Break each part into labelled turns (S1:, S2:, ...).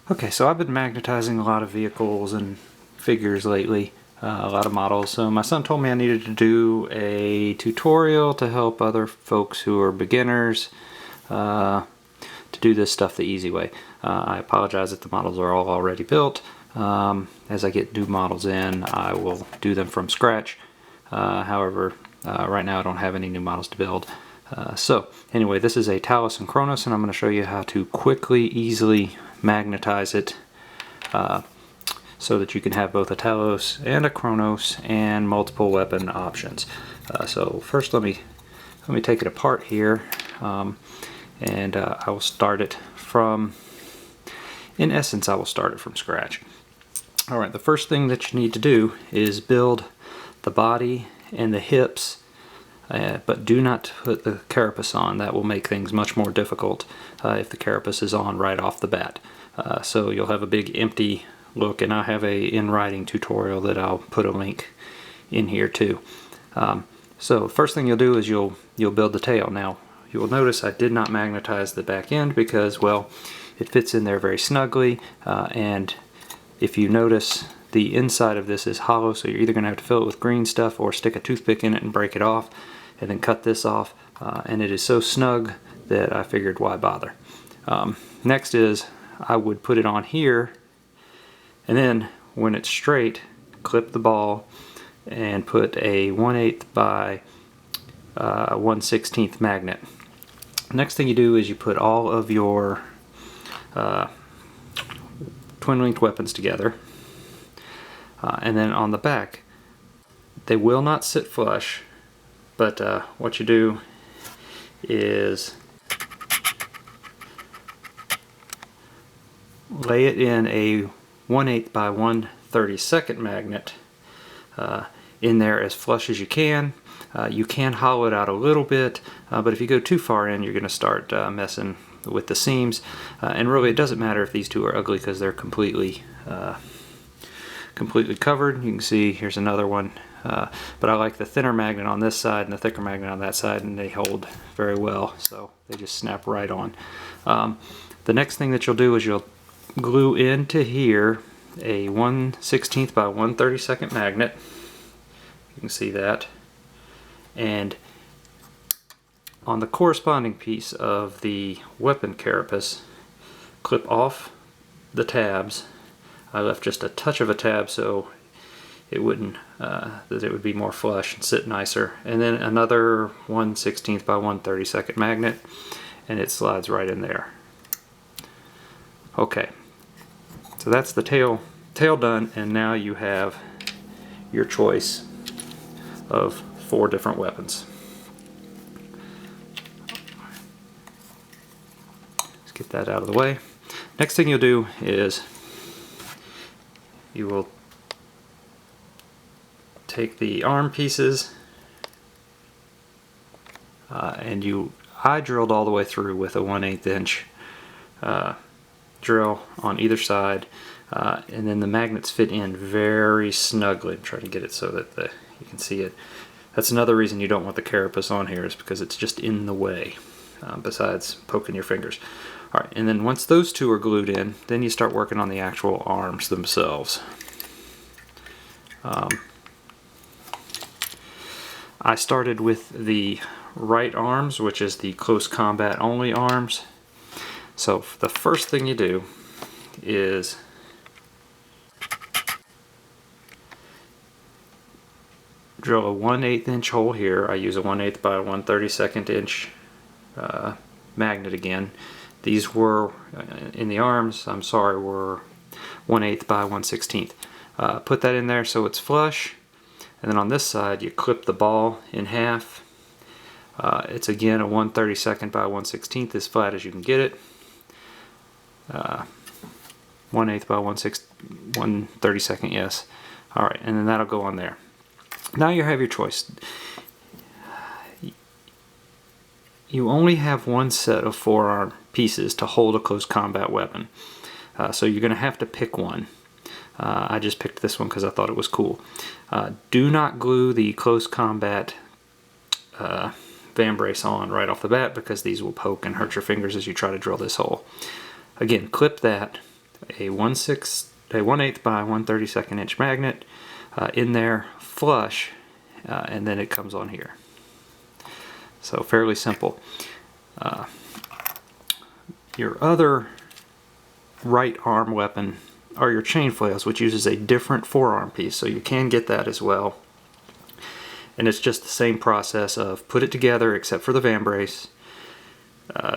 S1: Okay, so I've been magnetizing a lot of vehicles and figures lately, a lot of models. So my son told me I needed to do a tutorial to help other folks who are beginners to do this stuff the easy way. I apologize that the models are all already built. As I get new models in, I will do them from scratch. However, right now I don't have any new models to build. So anyway, this is a Talos and Chronos, and I'm going to show you how to quickly, easily magnetize it so that you can have both a Talos and a Chronos and multiple weapon options. So first let me take it apart here, and I will start it from, in essence I will start it from scratch. Alright, the first thing that you need to do is build the body and the hips, but do not put the carapace on. That will make things much more difficult if the carapace is on right off the bat. So you'll have a big empty look, and I have a in writing tutorial that I'll put a link in here too. So first thing you'll do is you'll build the tail. Now you will notice I did not magnetize the back end because, well, it fits in there very snugly, and if you notice, the inside of this is hollow, so you're either going to have to fill it with green stuff or stick a toothpick in it and break it off and then cut this off, and it is so snug that I figured why bother. Next is I would put it on here, and then when it's straight, clip the ball and put a 1/8 by 1/16 magnet. Next thing you do is you put all of your twin-linked weapons together, and then on the back they will not sit flush, but what you do is lay it in a 1/8 by 1/32 magnet in there as flush as you can. You can hollow it out a little bit, but if you go too far in, you're going to start messing with the seams, and really it doesn't matter if these two are ugly because they're completely covered. You can see here's another one, but I like the thinner magnet on this side and the thicker magnet on that side, and they hold very well, so they just snap right on. The next thing that you'll do is you'll glue into here a 1/16 by 1/32 magnet. You can see that, and on the corresponding piece of the weapon carapace, clip off the tabs. I left just a touch of a tab so it wouldn't, that it would be more flush and sit nicer. And then another 1/16 by 1/32 magnet, and it slides right in there. Okay, so that's the tail done, and now you have your choice of 4 different weapons. Let's get that out of the way. Next thing you'll do is you will take the arm pieces, and I drilled all the way through with a 1/8 inch drill on either side, and then the magnets fit in very snugly. I'm trying to get it so that you can see it. That's another reason you don't want the carapace on here, is because it's just in the way, besides poking your fingers. Alright, and then once those two are glued in, then you start working on the actual arms themselves. I started with the right arms, which is the close combat only arms. So the first thing you do is drill a 1/8 inch hole here. I use a 1/8 by 1/32 inch magnet again. These were, in the arms, I'm sorry, were 1/8 by 1/16. Put that in there so it's flush, and then on this side you clip the ball in half. It's again a 1/32 by 1/16, as flat as you can get it. 1/8 by 1/32, yes. Alright, and then that'll go on there. Now you have your choice. You only have one set of 4-arm pieces to hold a close combat weapon, so you're going to have to pick one. I just picked this one because I thought it was cool. Do not glue the close combat Vambrace on right off the bat, because these will poke and hurt your fingers as you try to drill this hole. Again, clip that, a 1/8 by 1/32 inch magnet in there flush, and then it comes on here. So fairly simple. Your other right arm weapon are your chain flails, which uses a different forearm piece, so you can get that as well. And it's just the same process of put it together except for the Vambrace,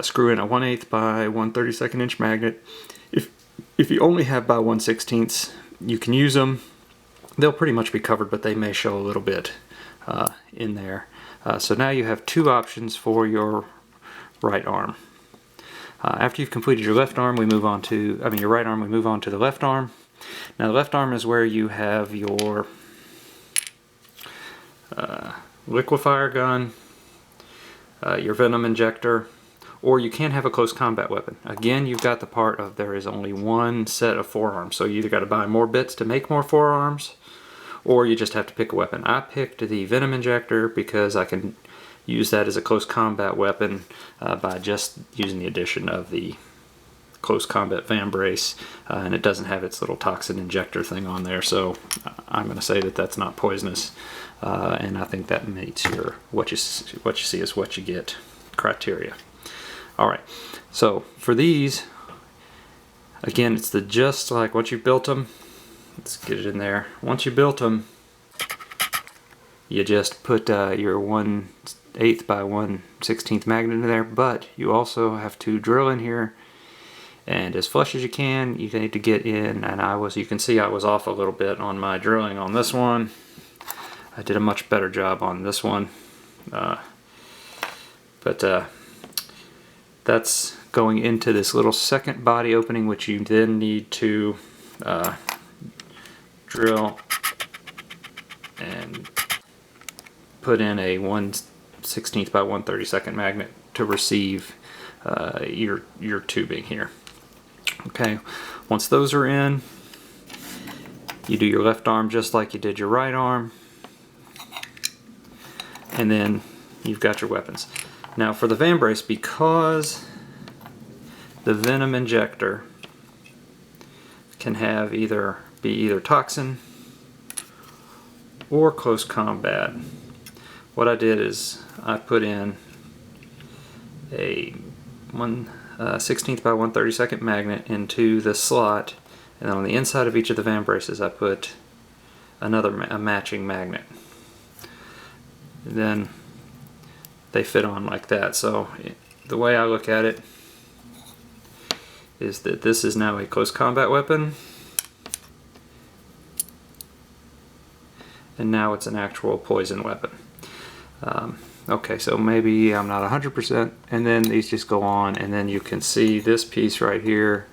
S1: screw in a 1/8 by 1/32 inch magnet. If you only have by 1/16, you can use them. They'll pretty much be covered, but they may show a little bit in there. So now you have two options for your right arm. After you've completed your left arm, we move on to, your right arm, we move on to the left arm. Now the left arm is where you have your liquefier gun, your venom injector, or you can have a close combat weapon. Again, you've got the part of there is only one set of forearms, so you either got to buy more bits to make more forearms, or you just have to pick a weapon. I picked the venom injector because I can use that as a close combat weapon by just using the addition of the close combat Vambrace, and it doesn't have its little toxin injector thing on there, so I'm going to say that that's not poisonous, and I think that meets your what you see is what you get criteria. Alright, so for these, again, it's just like once you've built them, let's get it in there. Once you built them, you just put your 1/8 by 1/16 magnet in there, but you also have to drill in here, and as flush as you can, you need to get in, and you can see I was off a little bit on my drilling on this one. I did a much better job on this one, but that's going into this little second body opening, which you then need to drill and put in a 1/16 by 1/32 magnet to receive your tubing here. Okay, once those are in, you do your left arm just like you did your right arm, and then you've got your weapons. Now for the Vambrace, because the venom injector can have be either toxin or close combat, what I did is I put in a 1/16 by 1/32 magnet into the slot, and then on the inside of each of the Vambraces I put a matching magnet. And then they fit on like that. So the way I look at it is that this is now a close combat weapon, and now it's an actual poison weapon. Okay, so maybe I'm not 100%, and then these just go on, and then you can see this piece right here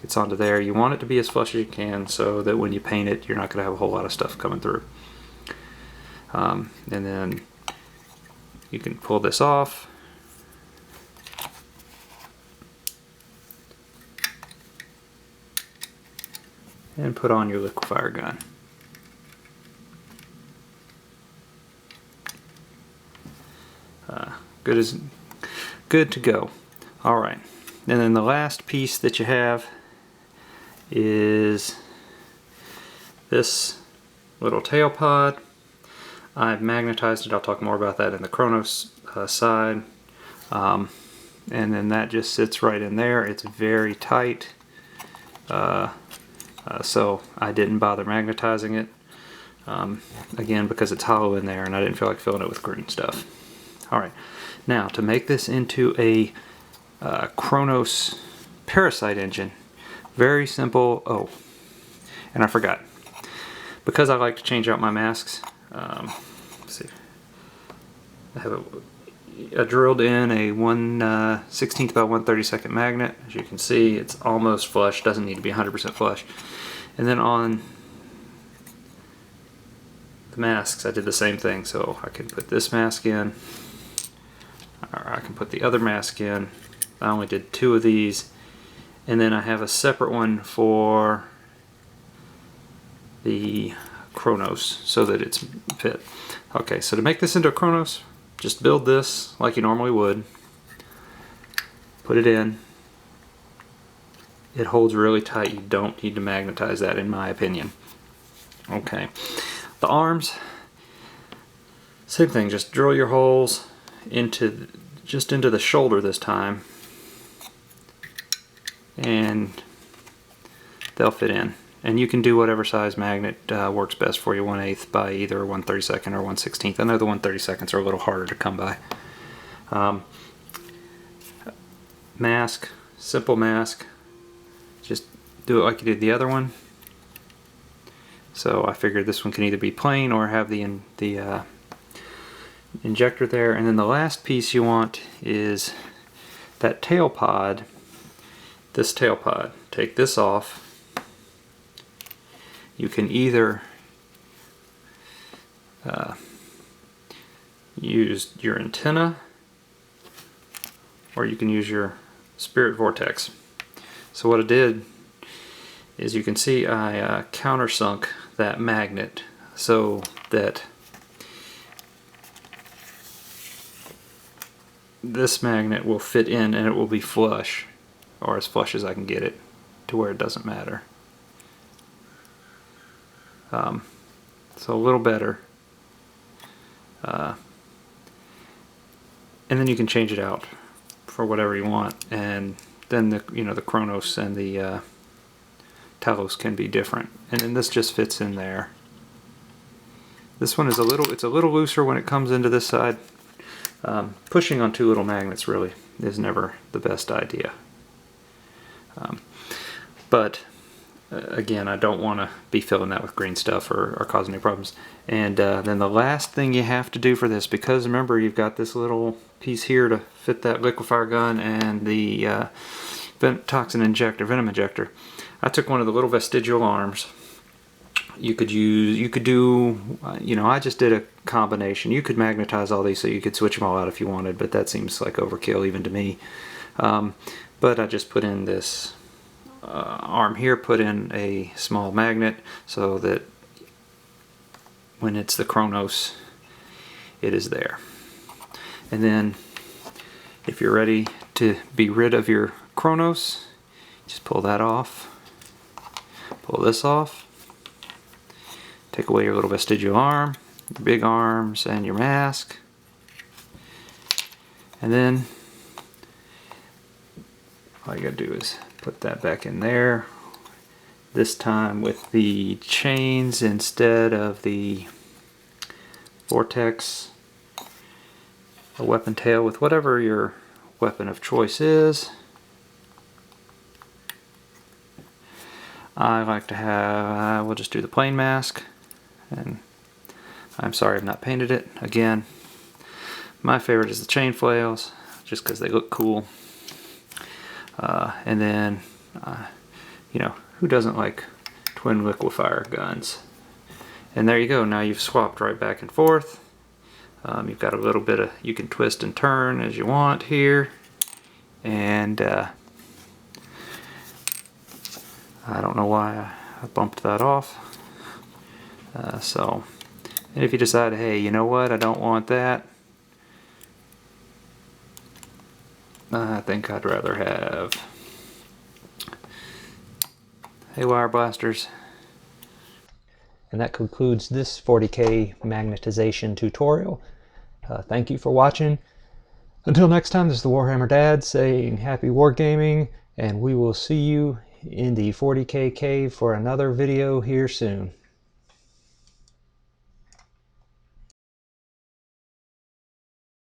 S1: gets onto there. You want it to be as flush as you can so that when you paint it, you're not going to have a whole lot of stuff coming through. And then you can pull this off. And put on your liquefier gun. Good to go. Alright, and then the last piece that you have is this little tail pod. I've magnetized it. I'll talk more about that in the Chronos side. And then that just sits right in there. It's very tight. So I didn't bother magnetizing it. Again, because it's hollow in there and I didn't feel like filling it with green stuff. Alright, now to make this into a Chronos Parasite engine, very simple. Oh, and I forgot. Because I like to change out my masks, let's see. I have I drilled in a 1/16 by 1/32 magnet. As you can see, it's almost flush, doesn't need to be 100% flush. And then on the masks, I did the same thing. So I can put this mask in, or I can put the other mask in. I only did 2 of these, and then I have a separate one for the Chronos so that it's fit. Okay, so to make this into a Chronos, just build this like you normally would. Put it in. it holds really tight. You don't need to magnetize that, in my opinion. Okay, the arms, same thing. Just drill your holes into the shoulder this time, and they'll fit in. And you can do whatever size magnet works best for you, 1/8 by either 1/32 or 1/16. I know the 1/32 are a little harder to come by. Mask, simple mask. Just do it like you did the other one. So I figured this one can either be plain or have the injector there. And then the last piece you want is that tail pod. This tail pod. Take this off. You can either use your antenna, or you can use your spirit vortex. So what I did is, you can see I countersunk that magnet so that this magnet will fit in, and it will be flush, or as flush as I can get it, to where it doesn't matter. So a little better. And then you can change it out for whatever you want, and then the the Chronos and the Talos can be different. And then this just fits in there. This one is a little looser when it comes into this side. Pushing on two little magnets really is never the best idea. But again, I don't want to be filling that with green stuff or causing any problems. And then the last thing you have to do for this, because remember you've got this little piece here to fit that liquefier gun and the toxin injector, venom injector. I took one of the little vestigial arms. You could do, I just did a combination. You could magnetize all these so you could switch them all out if you wanted, but that seems like overkill even to me. But I just put in this arm here, put in a small magnet so that when it's the Chronos, it is there. And then if you're ready to be rid of your Chronos, just pull that off, pull this off, take away your little vestigial arm, your big arms, and your mask, and then all you gotta do is put that back in there, this time with the chains instead of the vortex, a weapon tail with whatever your weapon of choice is. I like to have, we'll just do the plain mask, and I'm sorry I've not painted it. Again, my favorite is the chain flails, just because they look cool. And then, who doesn't like twin liquefier guns? And there you go. Now you've swapped right back and forth. You've got a little bit of, you can twist and turn as you want here. And I don't know why I bumped that off. And if you decide, hey, you know what, I don't want that, I think I'd rather have haywire blasters. And that concludes this 40K magnetization tutorial. Thank you for watching. Until next time, this is the Warhammer Dad saying happy wargaming, and we will see you in the 40K cave for another video here soon.